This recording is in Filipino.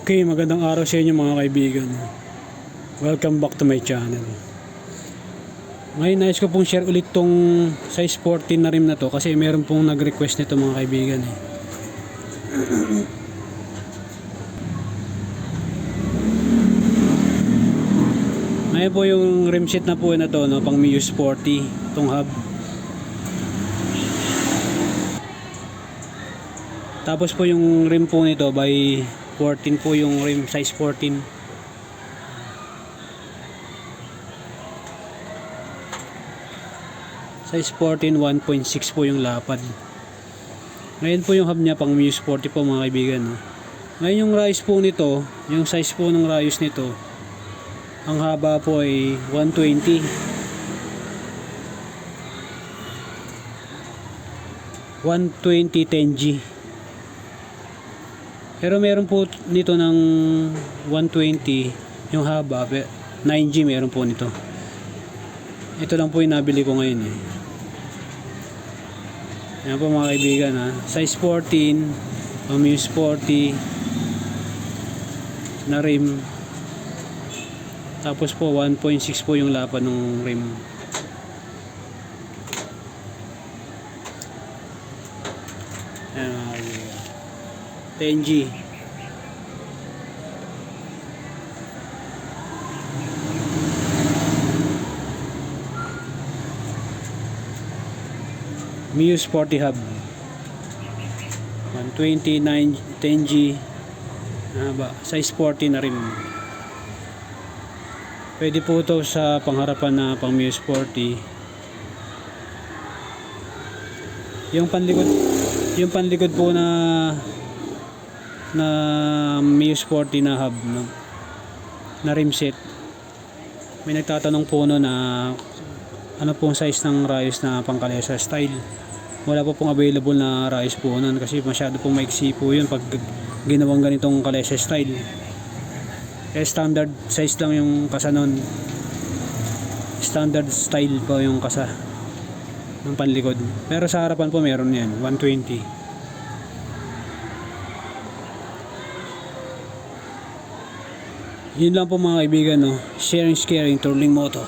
Okay, magandang araw sa inyo mga kaibigan. Welcome back to my channel. Ngayon nais ko pong share ulit tong size 14 na rim na to kasi meron pong nag-request nito mga kaibigan eh. Ngayon po yung rim set na po na to, no, pang Miyos 40 tong hub. Tapos po yung rim po nito by 14 po yung rim, size 14. Size 14, 1.6 po yung lapad. Ngayon po yung hub niya pang Miyos 40 po mga kaibigan, no? Ngayon yung rayos po nito, yung size po ng rayos nito, ang haba po ay 120. 120 10G. Pero meron po nito ng 120 yung haba, 9G meron po nito. Ito lang po yung nabili ko ngayon eh. Yan po mga kaibigan ha. Size 14, Miyos 40 na rim. Tapos po 1.6 po yung lapad ng rim. Yan mga kaibigan. 10G. Miyos 40 hub. 129 10G. Size 40 na rin. Pwede po ito sa pangharapan na pang Miyos 40. Yung panlikod po na Miyos 40 na hub, no? Na rim set. May nagtatanong po no na ano pong size ng rayos na pang kalesa style. Wala po pong available na rayos po nun kasi masyado pong maiksi po yun pag ginawang ganitong kalesa style. Standard size lang yung kasa nun. Standard style po yung kasa ng panlikod. Pero sa harapan po meron yan, 120. Yun lang po mga kaibigan, no? Sharing is caring, Turling Moto.